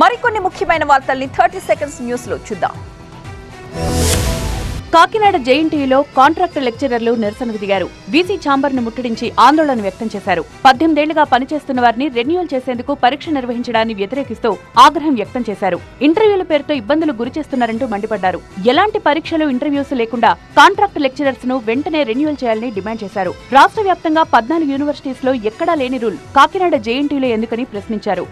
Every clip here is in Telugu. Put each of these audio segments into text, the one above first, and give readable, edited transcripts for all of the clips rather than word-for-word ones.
మరికొన్ని ముఖ్యమైన వార్తల్ని 30 సెకండ్స్ న్యూస్ లో చూద్దాం. కాకినాడ జేఎన్టీయూలో కాంట్రాక్టు లెక్చరర్లు నిరసనకు దిగారు. వీసీ ఛాంబర్ను ముట్టడించి ఆందోళన వ్యక్తం చేశారు. 18 ఏళ్లుగా పనిచేస్తున్న వారిని రెన్యువల్ చేసేందుకు పరీక్ష నిర్వహించడాన్ని వ్యతిరేకిస్తూ ఆగ్రహం వ్యక్తం చేశారు. ఇంటర్వ్యూల పేరుతో ఇబ్బందులు గురిచేస్తున్నారంటూ మండిపడ్డారు. ఎలాంటి పరీక్షలు ఇంటర్వ్యూస్ లేకుండా కాంట్రాక్టు లెక్చరర్స్ ను వెంటనే రెన్యువల్ చేయాలని డిమాండ్ చేశారు. రాష్ట్ర వ్యాప్తంగా 14 యూనివర్సిటీస్ లో ఎక్కడా లేని రూల్ కాకినాడ జేఎన్టీయూలో ఎందుకని ప్రశ్నించారు.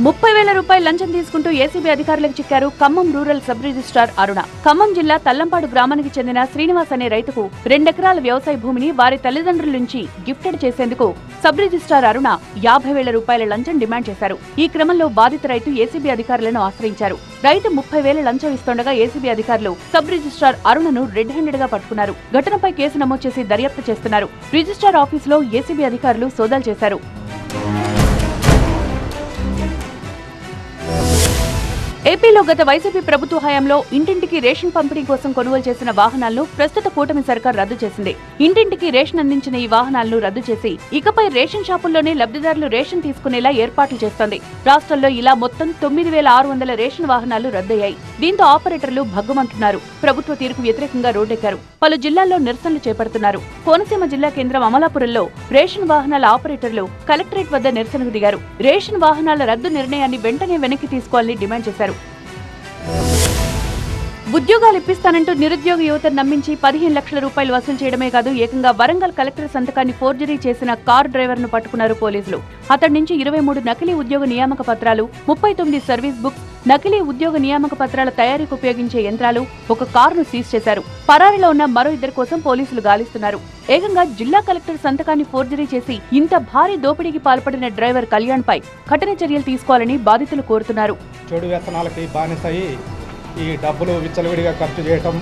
₹30,000 లంచం తీసుకుంటూ ఏసీబీ అధికారులకు చిక్కారు ఖమ్మం రూరల్ సబ్ రిజిస్ట్రార్ అరుణ. ఖమ్మం జిల్లా తల్లంపాడు గ్రామానికి చెందిన శ్రీనివాస్ అనే రైతుకు 2 ఎకరాల వ్యవసాయ భూమిని వారి తల్లిదండ్రుల నుంచి గిఫ్టెడ్ చేసేందుకు సబ్ రిజిస్ట్రార్ అరుణ ₹50,000 లంచం డిమాండ్ చేశారు. ఈ క్రమంలో బాధిత రైతు ఏసీబీ అధికారులను ఆశ్రయించారు. రైతు 30,000 లంచం ఇస్తుండగా ఏసీబీ అధికారులు సబ్ రిజిస్ట్రార్ అరుణను రెడ్ హ్యాండెడ్ గా పట్టుకున్నారు. ఘటనపై కేసు నమోదు చేసి దర్యాప్తు చేస్తున్నారు. రిజిస్ట్రార్ ఆఫీసులో ఏసీబీ అధికారులు సోదాలు చేశారు. ఏపీలో గత వైసీపీ ప్రభుత్వ హయాంలో ఇంటింటికి రేషన్ పంపిణీ కోసం కొనుగోలు చేసిన వాహనాలను ప్రస్తుత కూటమి సర్కార్ రద్దు చేసింది. ఇంటింటికి రేషన్ అందించిన ఈ వాహనాలను రద్దు చేసి ఇకపై రేషన్ షాపుల్లోనే లబ్ధిదారులు రేషన్ తీసుకునేలా ఏర్పాట్లు చేస్తోంది. రాష్ట్రంలో ఇలా మొత్తం 9,600 రేషన్ వాహనాలు రద్దయ్యాయి. దీంతో ఆపరేటర్లు భగ్గుమంటున్నారు. ప్రభుత్వ తీరుకు వ్యతిరేకంగా రోడ్డెక్కారు. పలు జిల్లాల్లో నిరసనలు చేపడుతున్నారు. కోనసీమ జిల్లా కేంద్రం అమలాపురంలో రేషన్ వాహనాల ఆపరేటర్లు కలెక్టరేట్ వద్ద నిరసనకు దిగారు. రేషన్ వాహనాల రద్దు నిర్ణయాన్ని వెంటనే వెనక్కి తీసుకోవాలని డిమాండ్ చేశారు. ఉద్యోగాలు ఇప్పిస్తానంటూ నిరుద్యోగ యువతను నమ్మించి ₹15 లక్షల వసూలు చేయడమే కాదు, ఏకంగా వరంగల్ కలెక్టర్ సంతకాన్ని ఫోర్జరీ చేసిన కార్ డ్రైవర్ ను పట్టుకున్నారు పోలీసులు. అతడి నుంచి 23 నకిలీ ఉద్యోగ నియామక పత్రాలు, 39 సర్వీస్ బుక్స్, నకిలీ ఉద్యోగ నియామక పత్రాల తయారీకి ఉపయోగించే యంత్రాలు, ఒక కారును సీజ్ చేశారు. పరారీలో ఉన్న మరో 2 కోసం పోలీసులు గాలిస్తున్నారు. ఏకంగా జిల్లా కలెక్టర్ సంతకాన్ని ఫోర్జరీ చేసి ఇంత భారీ దోపిడీకి పాల్పడిన డ్రైవర్ కళ్యాణ్ పై కఠిన చర్యలు తీసుకోవాలని బాధితులు కోరుతున్నారు. చెడు వ్యసనాలకి బానిసై ఈ డబ్బులు విచ్చలవిడిగా ఖర్చు చేయటం,